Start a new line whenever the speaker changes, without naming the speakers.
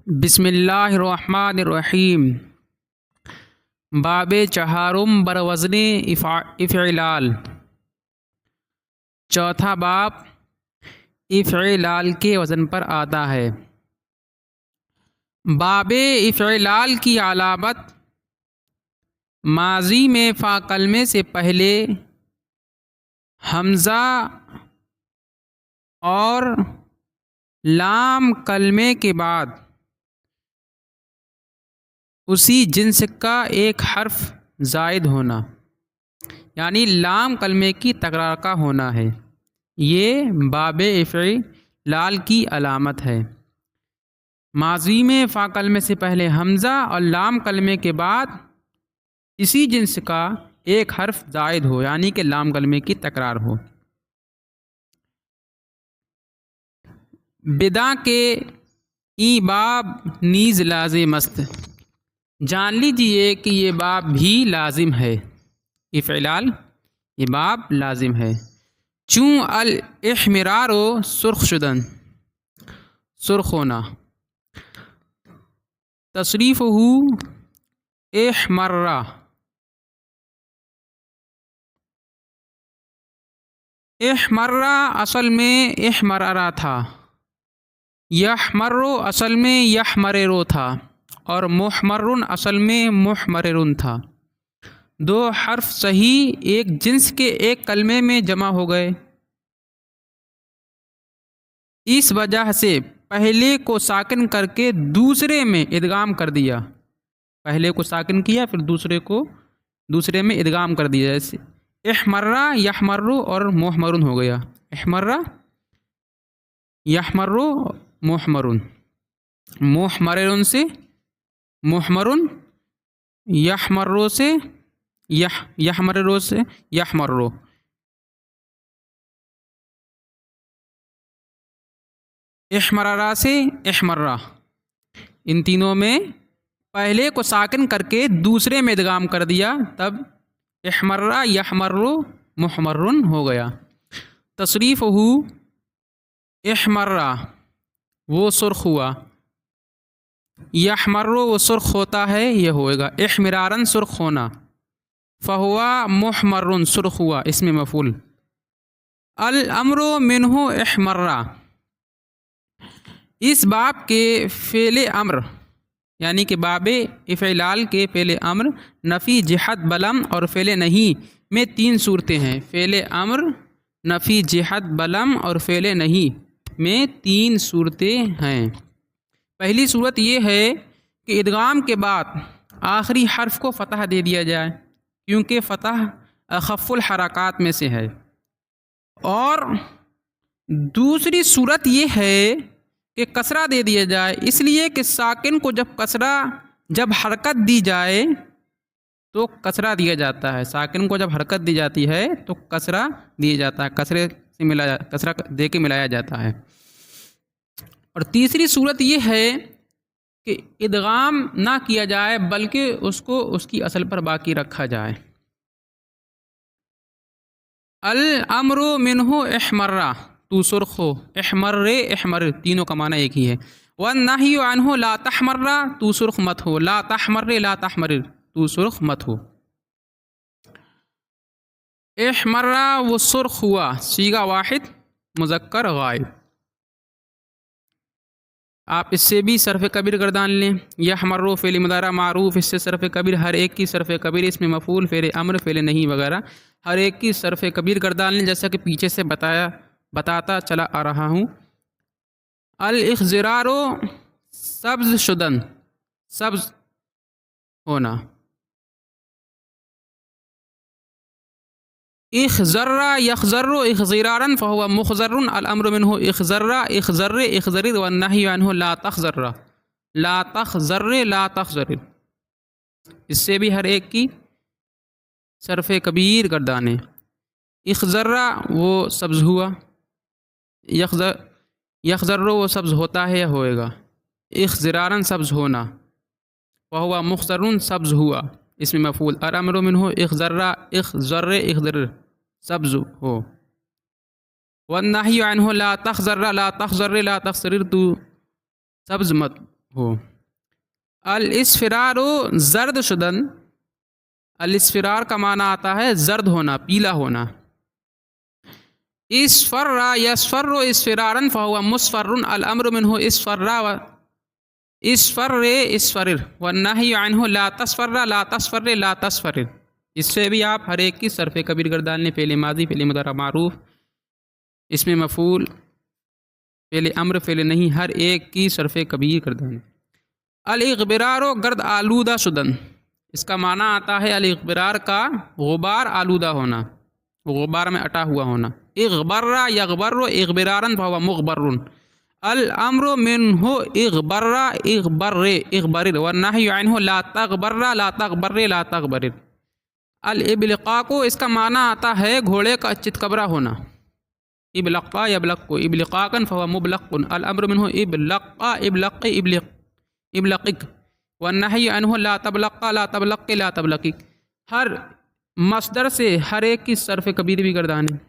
بسم اللہ الرحمن الرحیم۔ باب چہارم بروزن افعلال۔ چوتھا باب افعلال کے وزن پر آتا ہے۔ باب افعلال کی علامت ماضی میں فا کلمے سے پہلے حمزہ اور لام کلمے کے بعد اسی جنس کا ایک حرف زائد ہونا، یعنی لام کلمے کی تکرار کا ہونا ہے، یہ باب افعلال کی علامت ہے۔ ماضی میں فا کلمے سے پہلے حمزہ اور لام کلمے کے بعد اسی جنس کا ایک حرف زائد ہو، یعنی کہ لام کلمے کی تکرار ہو۔ بدا کے ای باب نیز لازم است۔ جان لیجئے کہ یہ باب بھی لازم ہے، افعلال یہ باب لازم ہے۔ چون الاحمرار سرخ شدن، سرخ ہونا۔ تصریف احمرہ، احمرہ اصل میں احمرارا تھا، یحمرو اصل میں یحمررو تھا، اور محمرن اصل میں محمررن تھا۔ دو حرف صحیح ایک جنس کے ایک کلمے میں جمع ہو گئے، اس وجہ سے پہلے کو ساکن کر کے دوسرے میں ادغام کر دیا۔ پہلے کو ساکن کیا پھر دوسرے میں ادغام کر دیا، جیسے احمرہ یحمرو اور محمرن ہو گیا، احمرہ یحمرو محمرن، محمررن سے محمرن، یحمرو سے یحمررو سے یحمرو۔ احمرارا سے احمرہ، ان تینوں میں پہلے کو ساکن کر کے دوسرے میں ادغام کر دیا، تب احمرہ یحمرو محمرن ہو گیا۔ تصریف احمرہ وہ سرخ ہوا، یحمرو وہ سرخ ہوتا ہے، یہ ہوئے گا احمرارن سرخ ہونا، فہوا محمرن سرخ ہوا، اس میں مفعول۔ الامر منہ احمرہ، اس باب کے فعل امر یعنی کہ باب افعلال کے فعل امر نفی جہت بلم اور فعل نہیں میں تین صورتیں ہیں۔ فعل امر نفی جہت بلم اور فعل نہیں میں تین صورتیں ہیں۔ پہلی صورت یہ ہے کہ ادغام کے بعد آخری حرف کو فتح دے دیا جائے، کیونکہ فتح اخف الحرکات میں سے ہے۔ اور دوسری صورت یہ ہے کہ کسرہ دے دیا جائے، اس لیے کہ ساکن کو جب حرکت دی جائے تو کسرہ دیا جاتا ہے، ساکن کو جب حرکت دی جاتی ہے تو کسرہ دیا جاتا ہے، کسرہ دے کے ملایا جاتا ہے۔ اور تیسری صورت یہ ہے کہ ادغام نہ کیا جائے بلکہ اس کو اس کی اصل پر باقی رکھا جائے۔ الامر منہ احمرہ تو سرخ ہو، احمر تینوں کا معنی ایک ہی ہے۔ والنہی عنہ لا تحمرہ تو سرخ مت ہو، لا تحمر لا تحمر تو سرخ مت ہو۔ احمرہ وہ سرخ ہوا، صیغہ واحد مذکر غائب۔ آپ اس سے بھی صرف کبیر گردان لیں، یحمرو فعل مضارع معروف، اس سے صرف کبیر ہر ایک کی صرف کبیر اس میں مفعول، فعل امر فعل نہیں وغیرہ ہر ایک کی صرف کبیر گردان لیں، جیسا کہ پیچھے سے بتاتا چلا آ رہا ہوں۔ الاخضرار سبز شدن، سبز ہونا۔ اخضر یخضر اخضرارا فهو مخضر، الامر منه اخضر اخضر اخضر والنهی عنه لا تخضر، لا تخضر لا تخضر، اس سے بھی ہر ایک کی صرف کبیر گردانے۔ اخضر وہ سبز ہوا، یخضر وہ سبز ہوتا ہے یا ہوئے گا، اخضرارا سبز ہونا، فهو مخضر سبز ہوا، اس میں مفعول، الامر منہ اخضر اخضر اخضر سبز ہو، والنہی عنہ لا تخضر لا تخضر لا تخضر تو سبز مت ہو۔ الاسفرار زرد شدن، الاسفرار کا معنی آتا ہے زرد ہونا، پیلا ہونا۔ اسفر یسفر اسفرارا فهو مصفر الامر منه اسفر اسفر اسفرر والنهي عنه لا تصفر لا تصفر لا تصفرر۔ اس سے بھی آپ ہر ایک کی صرف کبیر گردان لیں، فعل ماضی، فعل مضارع معروف، اس میں مفعول، فعل امر، فعل نہیں، ہر ایک کی صرف کبیر گردان۔ الاغبرار گرد آلودہ شدن، اس کا معنی آتا ہے الاغبرار کا غبار آلودہ ہونا، غبار میں اٹا ہوا ہونا۔ اغبر یغبر اغبرارا فهو مغبر الامر منه اغبر اغبر اغبرر والنهي عنه لا تغبر لا تغبر لا تغبرر۔ الابلقاق اس کا معنی آتا ہے گھوڑے کا چتکبرا ہونا، ابلقا یبلق ابلقاقا فهو مبلق الامر منه ابلق ابلق ابلق ابلقک والنهي عنه لا تبلق لا تبلق لا تبلقک۔ ہر مصدر سے ہر ایک کی صرف کبیر بھی گردان ہے۔